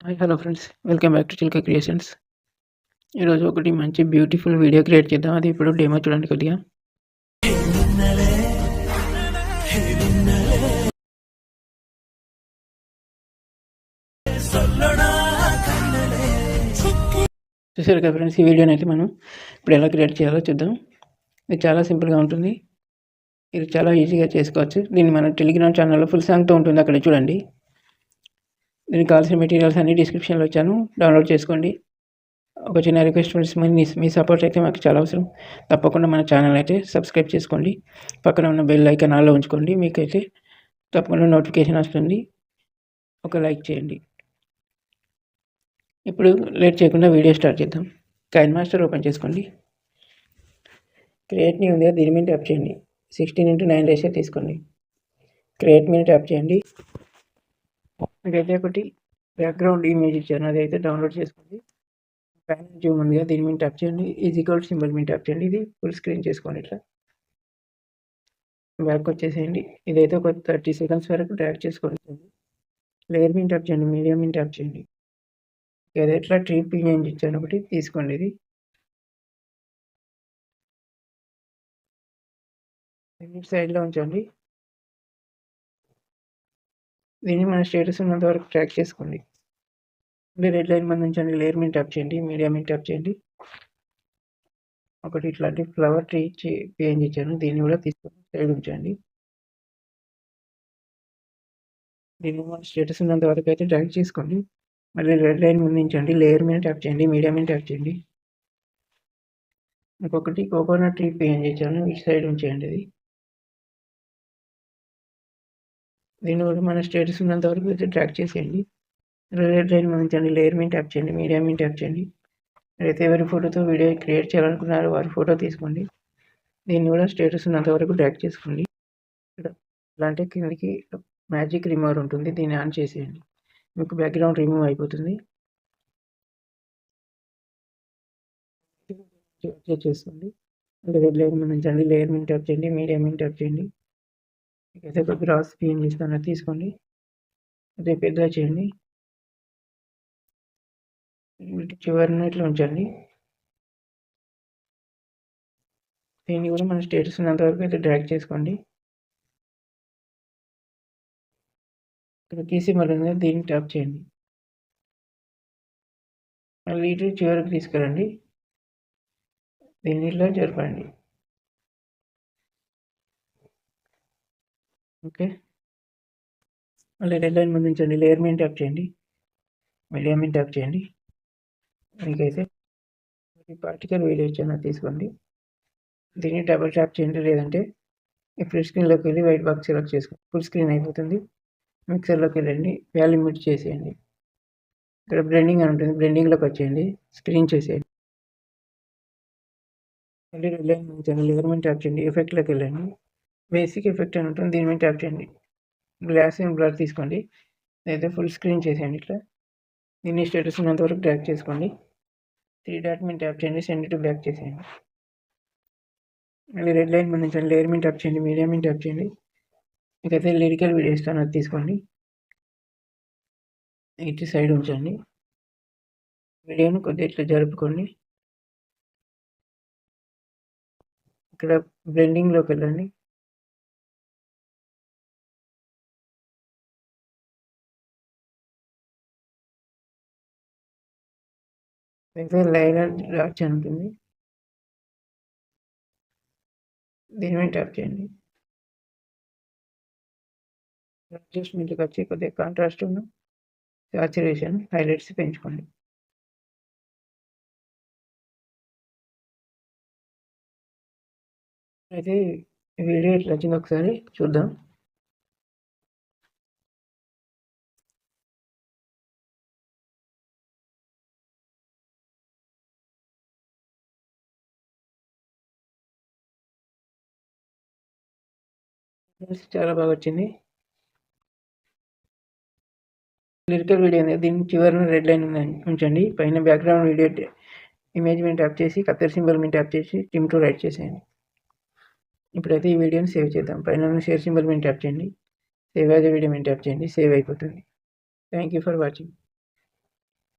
Hi hello friends, welcome back to Chilka Creations. ఈరోజు ఒకటి మంచి బ్యూటిఫుల్ వీడియో క్రియేట్ చేద్దాం. అది ఇప్పుడు డెమో చూడండి కొద్దిగా. చూసారు కదా ఫ్రెండ్స్, ఈ వీడియోని అయితే మనం ఇప్పుడు ఎలా క్రియేట్ చేయాలో చూద్దాం. ఇది చాలా సింపుల్గా ఉంటుంది. ఇది చాలా ఈజీగా చేసుకోవచ్చు. దీన్ని మన టెలిగ్రామ్ ఛానల్లో ఫుల్ సాంగ్తో ఉంటుంది, అక్కడ చూడండి. దీనికి కావాల్సిన మెటీరియల్స్ అన్ని డిస్క్రిప్షన్లో వచ్చాను, డౌన్లోడ్ చేసుకోండి. ఒక చిన్న రిక్వెస్ట్ ఫ్రెండ్స్, మీ సపోర్ట్ అయితే మాకు చాలా అవసరం. తప్పకుండా మన ఛానల్ అయితే సబ్స్క్రైబ్ చేసుకోండి. పక్కన ఉన్న బెల్ ఐకాన్ ఆన్లో ఉంచుకోండి. మీకైతే తప్పకుండా నోటిఫికేషన్ వస్తుంది. ఒక లైక్ చేయండి. ఇప్పుడు లేట్ చేయకుండా వీడియో స్టార్ట్ చేద్దాం. కైన్ మాస్టర్ ఓపెన్ చేసుకోండి. క్రియేట్ న్యూ ఉందిగా, దీని మీద ట్యాప్ చేయండి. 16:9 రేషియో తీసుకోండి. క్రియేట్ మీద ట్యాప్ చేయండి. మీకైతే ఒకటి బ్యాక్గ్రౌండ్ ఇమేజ్ ఇచ్చాను, అది అయితే డౌన్లోడ్ చేసుకోండి. ప్యానల్ జూమ్ ఉందిగా, దీని మీద ట్యాప్ చేయండి. ఈక్వల్ సింబల్ మీద ట్యాప్ చేయండి. ఇది ఫుల్ స్క్రీన్ చేసుకోండి. ఇట్లా బ్యాక్ వచ్చేసేయండి. ఇదైతే ఒక 30 సెకండ్స్ వరకు డ్రాగ్ చేసుకోండి. లేయర్ మీద ట్యాప్ చేయండి, మీడియం మీద ట్యాప్ చేయండి. ఏదో ఇట్లా ట్రీ ఇమేజ్ ఇచ్చాను, ఒకటి తీసుకోండి. ఇది సైడ్లో ఉంచండి. దీన్ని మన స్టేటస్ ఉన్నంత వరకు ట్రాక్ చేసుకోండి. రెడ్ లైన్ మీద ఉంచండి. లేయర్ మీద ట్యాప్ చేయండి, మీడియం మీద ట్యాప్ చేయండి. ఒకటి ఇట్లాంటి ఫ్లవర్ ట్రీ పేజ్ ఇచ్చాను, దీన్ని కూడా తీసుకొని సైడ్ ఉంచండి. దీన్ని మన స్టేటస్ ఉన్నంత వరకు అయితే డ్రాగ్ చేసుకోండి. మళ్ళీ రెడ్ లైన్ ముందు ఉంచండి. లేయర్ మీద ట్యాప్ చేయండి, మీడియం మీద ట్యాప్ చేయండి. ఇంకొకటి కోకోనట్ ట్రీ పేజ్ ఇచ్చాను, ఈ సైడ్ ఉంచేయండి. దీన్ని కూడా మన స్టేటస్ ఉన్నంత వరకు అయితే ట్రాక్ చేసేయండి. రెడ్ లైన్ మీద ఉంచండి. లేయర్ మీద ట్యాప్ చేయండి, మీడియం మీద ట్యాప్ చేయండి. అయితే ఎవరి ఫోటోతో వీడియో క్రియేట్ చేయాలనుకున్నారో వారి ఫోటో తీసుకోండి. దీన్ని కూడా స్టేటస్ ఉన్నంత వరకు డ్రాగ్ చేసుకోండి. ఇలాంటి కిందకి మ్యాజిక్ రిమూవర్ ఉంటుంది, దీన్ని ఆన్ చేసేయండి. మీకు బ్యాక్గ్రౌండ్ రిమూవ్ అయిపోతుంది. చేసుకోండి. రెడ్ లైన్ మీద ఉంచండి. లేయర్ మీద ట్యాప్ చేయండి, మీడియం మీద ట్యాప్ చేయండి. అయితే ఒక గ్రాస్ పిఎన్ చేస్తాను, తీసుకోండి. అదే పెద్దగా చేయండి. చివరిని ఇట్లా ఉంచండి. దీన్ని కూడా మన స్టేటస్ ఉన్నంత వరకు అయితే డ్రాగ్ చేసుకోండి. ఇక్కడ తీసి మళ్ళీ దీన్ని ట్యాప్ చేయండి. మళ్ళీ ఇటు చివరికి తీసుకురండి. దీన్ని ఇట్లా జరపండి. ఓకే, మళ్ళీ రెడ్ లైన్ ముందు ఉంచండి. లేయర్ మీద ట్యాప్ చేయండి, మీడియం మీద ట్యాప్ చేయండి. మీకైతే పార్టికల్ వీడియో ఇచ్చాను, తీసుకోండి. దీన్ని డబుల్ ట్యాప్ చేయండి, లేదంటే ఈ ఫుల్ స్క్రీన్లోకి వెళ్ళి వైట్ బాక్స్ సెలెక్ట్ చేసుకోండి. ఫుల్ స్క్రీన్ అయిపోతుంది. మిక్సర్లోకి వెళ్ళండి, వాల్యూమ్ మ్యూట్ చేసేయండి. ఇక్కడ బ్లెండింగ్ అని ఉంటుంది, బ్లెండింగ్లోకి వచ్చేయండి. స్క్రీన్ చేసేయండి. మళ్ళీ రెడ్ లైన్ ఉంచండి. లేయర్ మీద ట్యాప్ చేయండి, ఎఫెక్ట్లోకి వెళ్ళండి. బేసిక్ ఎఫెక్ట్ అని ఉంటుంది, దీని మీద ట్యాప్ చేయండి. గ్లాస్ అండ్ బ్లర్ తీసుకోండి. అయితే ఫుల్ స్క్రీన్ చేసేయండి. ఇట్లా దీన్ని స్టేటస్ ఉన్నంత వరకు డ్రాగ్ చేసుకోండి. 3 డాట్ మీద ట్యాప్ చేయండి, సెండ్ టు బ్యాక్ చేసేయండి. మళ్ళీ రెడ్ లైన్ మీద ఉంచండి. లేయర్ మీద ట్యాప్ చేయండి, మీడియం మీద ట్యాప్ చేయండి. మీకైతే లిరికల్ వీడియో ఇస్తాను, అది తీసుకోండి. ఇటు సైడ్ ఉంచండి. వీడియోను కొద్దిగా ఇట్లా జరుపుకోండి. ఇక్కడ బ్లెండింగ్లోకి వెళ్ళండి. అయితే లైనర్ డాట్స్ అని ఉంటుంది, దీని మీద ట్యాప్ చేయండి. అడ్జస్ట్మెంట్కి వచ్చి కొద్దిగా కాంట్రాస్ట్ సాచురేషన్ హైలైట్స్ పెంచుకోండి. అయితే వీడియో ఎట్లా వచ్చింది ఒకసారి చూద్దాం. చాలా బాగా వచ్చింది. లిరికల్ వీడియో ఉంది, దీన్ని చివరిన రెడ్ లైన్ ఉంచండి. పైన బ్యాక్గ్రౌండ్ వీడియో ఇమేజ్ మీద ట్యాప్ చేసి కత్తెర సింబల్ మీద ట్యాప్ చేసి ట్రిమ్ టు రైట్ చేసేయండి. ఇప్పుడైతే ఈ వీడియోని సేవ్ చేద్దాం. పైన షేర్ సింబల్ మీద ట్యాప్ చేయండి, సేవ్ యాజ్ వీడియో మీద ట్యాప్ చేయండి, సేవ్ అయిపోతుంది. Thank you for watching.